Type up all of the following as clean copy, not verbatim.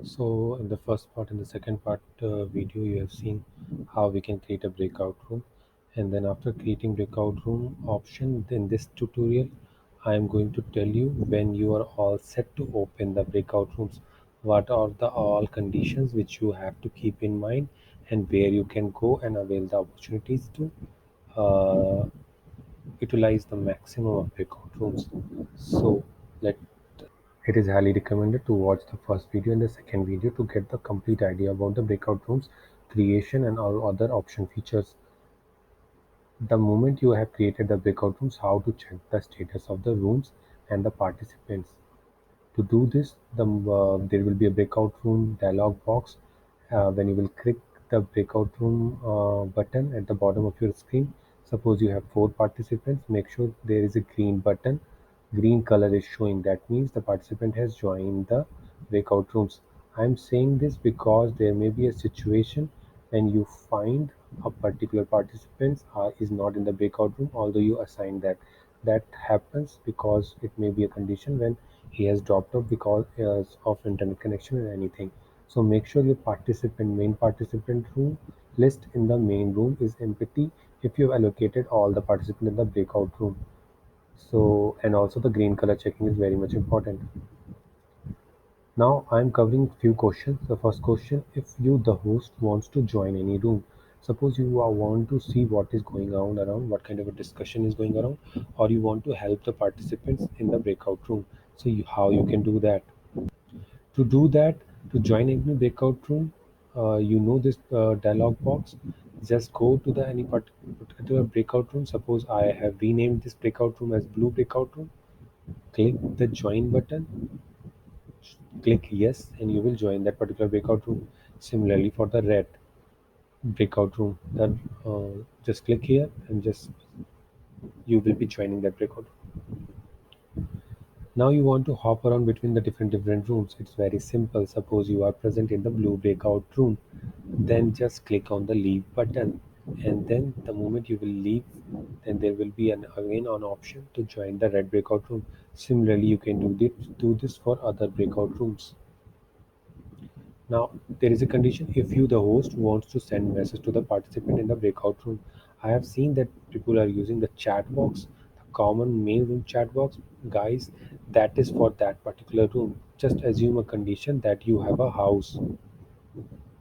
So in the first part and the second part video, you have seen how we can create a breakout room. And then after creating breakout room option, in this tutorial, I am going to tell you when you are all set to open the breakout rooms, what are the all conditions which you have to keep in mind, and where you can go and avail the opportunities to uh, utilize the maximum of breakout rooms. So let it is highly recommended to watch the first video and the second video to get the complete idea about the breakout rooms creation and all other option features. The moment you have created the breakout rooms, how to check the status of the rooms and the participants. To do this, there will be a breakout room dialog box. When you will click the breakout room button at the bottom of your screen, suppose you have 4 participants, make sure there is a green button. Green color is showing, that means the participant has joined the breakout rooms. I'm saying this because there may be a situation when you find a particular participant is not in the breakout room, although you assign that. That happens because it may be a condition when he has dropped off because of internet connection or anything. So make sure your main participant room list in the main room is empty if you have allocated all the participants in the breakout room. So, and also the green color checking is very much important. Now I'm covering few questions. The first question: if you, the host, wants to join any room, suppose you want to see what is going on around, what kind of a discussion is going around, or you want to help the participants in the breakout room. So how you can do that? To do that, to join any breakout room, this dialog box. Just go to the any particular breakout room. Suppose I have renamed this breakout room as blue breakout room. Click the join button, click yes, and you will join that particular breakout room. Similarly for the red breakout room, that just click here and just you will be joining that breakout room. Now you want to hop around between the different rooms. It's very simple. Suppose you are present in the blue breakout room, then just click on the leave button, and then the moment you will leave, then there will be an option to join the red breakout room. Similarly, you can do this for other breakout rooms. Now, there is a condition: if you, the host, wants to send message to the participant in the breakout room. I have seen that people are using the chat box, the common main room chat box. Guys, that is for that particular room. Just assume a condition that you have a house.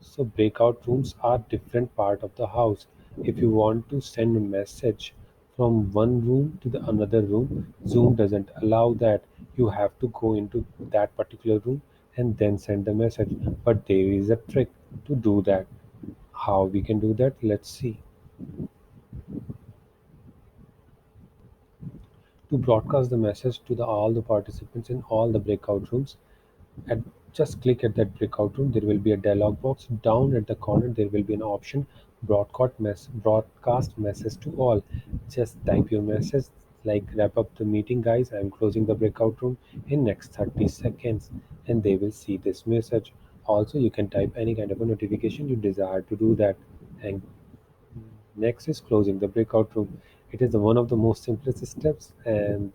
So breakout rooms are different part of the house. If you want to send a message from one room to the another room, Zoom doesn't allow that. You have to go into that particular room and then send the message. But there is a trick to do that. How we can do that? Let's see. To broadcast the message to all the participants in all the breakout rooms, and just click at that breakout room. There will be a dialog box. Down at the corner there will be an option: broadcast message to all. Just type your message like, wrap up the meeting guys, I am closing the breakout room in next 30 seconds, and they will see this message. Also, you can type any kind of a notification you desire to do that. And next is closing the breakout room. It is one of the most simplest steps, and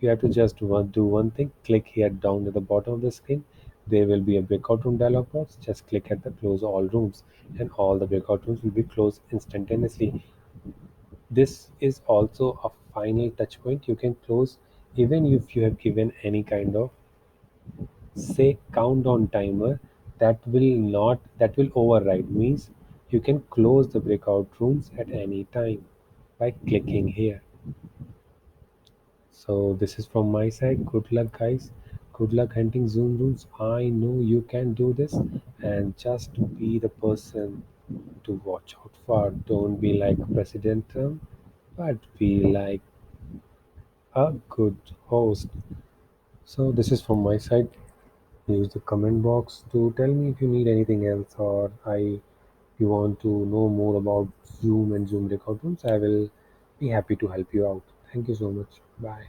you have to just do one thing. Click here down at the bottom of the screen. There will be a breakout room dialog box. Just click at the close all rooms, and all the breakout rooms will be closed instantaneously. This is also a final touch point. You can close even if you have given any kind of, say, countdown timer. That will override, means you can close the breakout rooms at any time by clicking here. So this is from my side. Good luck guys, good luck hunting Zoom rooms. I know you can do this, and just be the person to watch out for. Don't be like President Trump, but be like a good host. So this is from my side. Use the comment box to tell me if you need anything else, or you want to know more about Zoom and Zoom breakout rooms. I will be happy to help you out. Thank you so much. Bye.